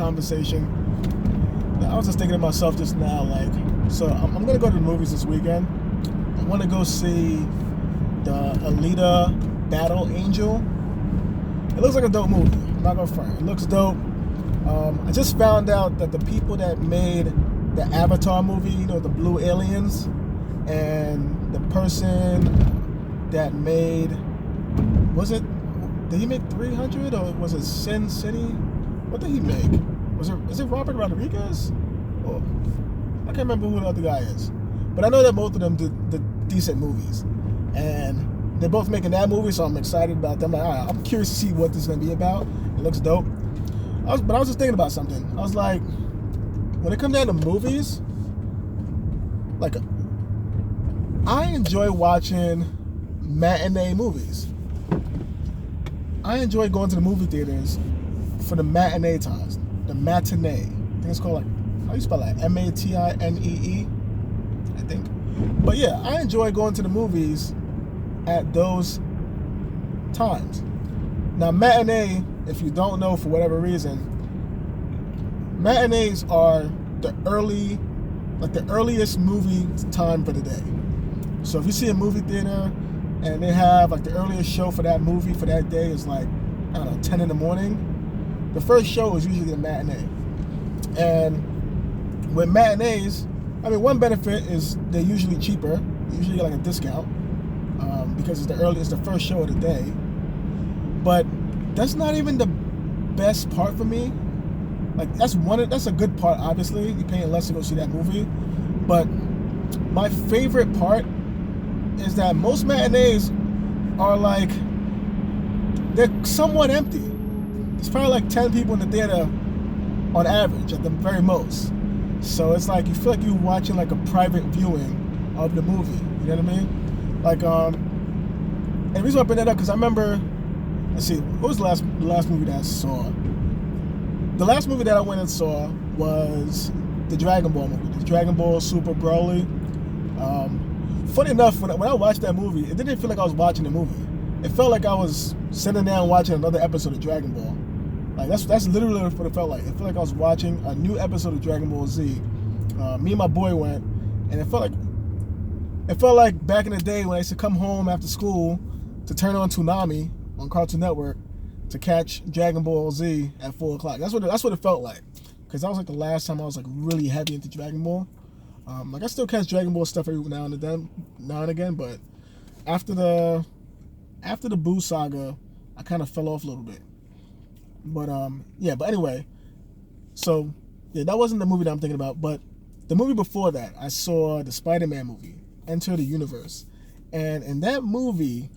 conversation. I was just thinking to myself just now, like, so I'm going to go to the movies this weekend. I want to go see the Alita Battle Angel. It looks like a dope movie. I'm not going to front. It looks dope. I just found out that the people that made the Avatar movie, you know, the blue aliens, and the person that made, did he make 300 or was it Sin City? What did he make? Is it Robert Rodriguez? Oh, I can't remember who the other guy is. But I know that both of them did decent movies. And they're both making that movie, so I'm excited about them. Like, all right, I'm curious to see what this is going to be about. It looks dope. But I was just thinking about something. I was like, when it comes down to movies, like, I enjoy watching matinee movies. I enjoy going to the movie theaters for the matinee times. The matinee. I think it's called, like, how do you spell that? Matinee, I think. But yeah, I enjoy going to the movies at those times. Now, matinee, if you don't know for whatever reason, matinees are the earliest movie time for the day. So if you see a movie theater and they have like the earliest show for that movie for that day is like, I don't know, 10 in the morning, the first show is usually the matinee. And with matinees, I mean, one benefit is they're usually cheaper. You usually get like a discount because it's the first show of the day. But that's not even the best part for me. Like, that's a good part, obviously. You're paying less to go see that movie. But my favorite part is that most matinees are like, they're somewhat empty. There's probably like 10 people in the theater on average at the very most. So it's like you feel like you're watching like a private viewing of the movie. You know what I mean? Like, and the reason why I bring that up, because I remember, let's see, what was the last movie that I saw? The last movie that I went and saw was the Dragon Ball movie, the Dragon Ball Super Broly. Funny enough, when I watched that movie, it didn't feel like I was watching the movie. It felt like I was sitting down watching another episode of Dragon Ball. Like, that's literally what it felt like. It felt like I was watching a new episode of Dragon Ball Z. Me and my boy went, and it felt like back in the day when I used to come home after school to turn on Toonami on Cartoon Network to catch Dragon Ball Z at 4 o'clock. That's what it felt like, because that was like the last time I was like really heavy into Dragon Ball. Like, I still catch Dragon Ball stuff every now and again, but after the Boo saga, I kind of fell off a little bit. But but anyway, so yeah, that wasn't the movie that I'm thinking about. But the movie before that, I saw the Spider-Man movie, Enter the Universe, and in that movie,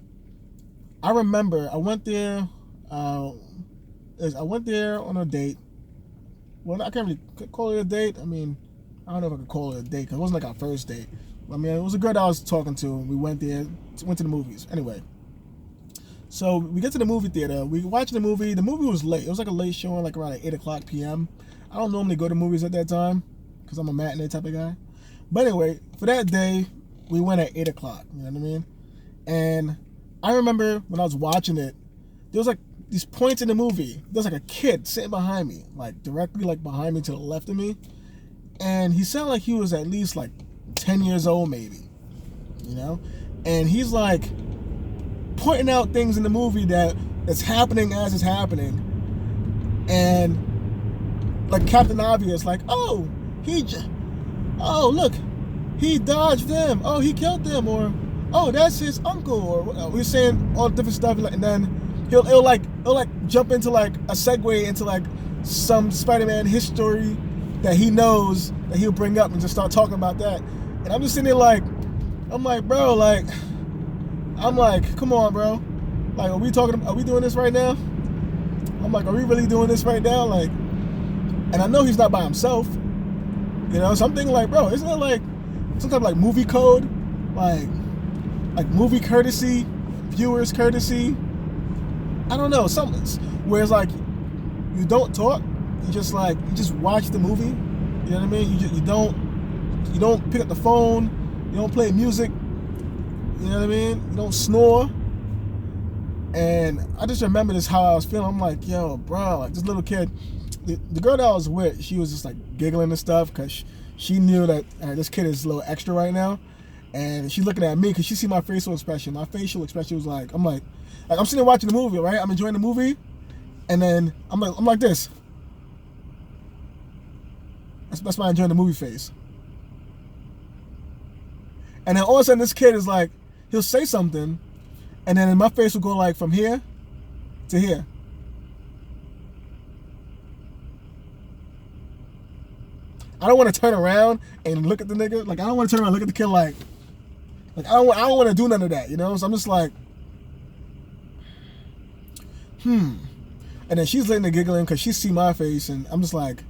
I remember I went there. I went there on a date. Well, I can't really call it a date. I mean, I don't know if I could call it a date because it wasn't like our first date. I mean, it was a girl that I was talking to, and we went there, went to the movies. Anyway, so we get to the movie theater. We watch the movie. The movie was late. It was like a late showing, like around 8 o'clock p.m. I don't normally go to movies at that time because I'm a matinee type of guy. But anyway, for that day, we went at 8 o'clock. You know what I mean? And I remember when I was watching it, there was like these points in the movie. There's like a kid sitting behind me, like directly like behind me to the left of me. And he sounded like he was at least like 10 years old maybe, you know? And he's like pointing out things in the movie that's happening as it's happening. And like Captain Obvious, like, oh, look, he dodged them. Oh, he killed them. Or, oh, that's his uncle. Or we're saying all different stuff. And then he'll like jump into like a segue into like some Spider-Man history that he knows that he'll bring up and just start talking about that. And I'm just sitting there like, I'm like, bro, like, come on, bro. Like, are we doing this right now? I'm like, are we really doing this right now? Like, and I know he's not by himself, you know? So I'm thinking like, bro, isn't it like some kind of like movie code? Like movie courtesy, viewers courtesy? I don't know, something where it's like, you don't talk, you just watch the movie, you know what I mean? You don't pick up the phone, you don't play music, you know what I mean? You don't snore. And I just remember this, how I was feeling. I'm like, yo, bro, like this little kid, the girl that I was with, she was just like giggling and stuff because she knew that this kid is a little extra right now, and she's looking at me because she see my facial expression. My facial expression was like, I'm sitting there watching the movie, right? I'm enjoying the movie, and then I'm like this. That's my enjoying the movie face. And then all of a sudden, this kid is like, he'll say something, and then my face will go like from here to here. I don't want to turn around and look at the nigga. Like, I don't want to turn around and look at the kid like I don't want to do none of that, you know? So I'm just like, And then she's letting the giggling because she see my face, and I'm just like,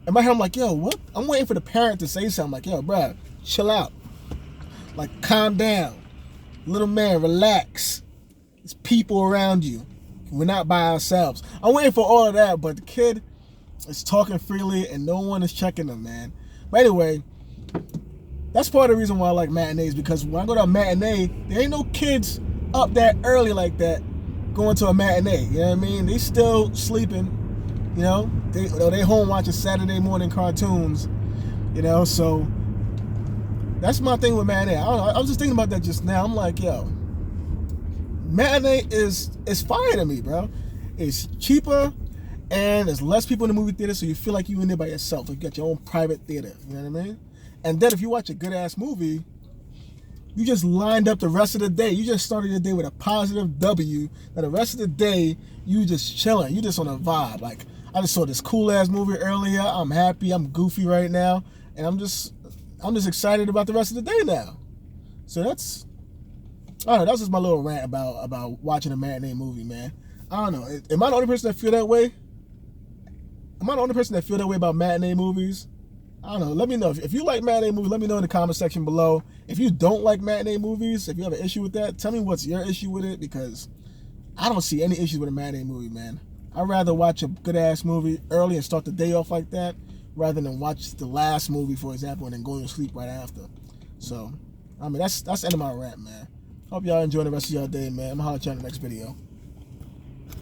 in my head, I'm like, yo, what? I'm waiting for the parent to say something. Like, yo, bruh, chill out. Like, calm down. Little man, relax. There's people around you. We're not by ourselves. I'm waiting for all of that, but the kid is talking freely and no one is checking him, man. But anyway, that's part of the reason why I like matinees, because when I go to a matinee, there ain't no kids up that early like that going to a matinee. You know what I mean? They still sleeping. You know, they home watching Saturday morning cartoons. You know, so that's my thing with matinee. I don't know. I was just thinking about that just now. I'm like, yo, matinee is fire to me, bro. It's cheaper and there's less people in the movie theater, so you feel like you're in there by yourself. You got your own private theater. You know what I mean? And then if you watch a good ass movie, you just lined up the rest of the day. You just started your day with a positive W. Now the rest of the day, you just chilling. You just on a vibe. Like, I just saw this cool ass movie earlier. I'm happy. I'm goofy right now, and I'm just excited about the rest of the day now. So that's just my little rant about watching a matinee movie, man. I don't know. Am I the only person that feel that way? Am I the only person that feel that way about matinee movies? I don't know. Let me know. If you like matinee movies, let me know in the comment section below. If you don't like matinee movies, if you have an issue with that, tell me what's your issue with it, because I don't see any issues with a matinee movie, man. I'd rather watch a good-ass movie early and start the day off like that rather than watch the last movie, for example, and then go to sleep right after. So, I mean, that's the end of my rant, man. Hope y'all enjoy the rest of y'all day, man. I'm going to holler at you in the next video.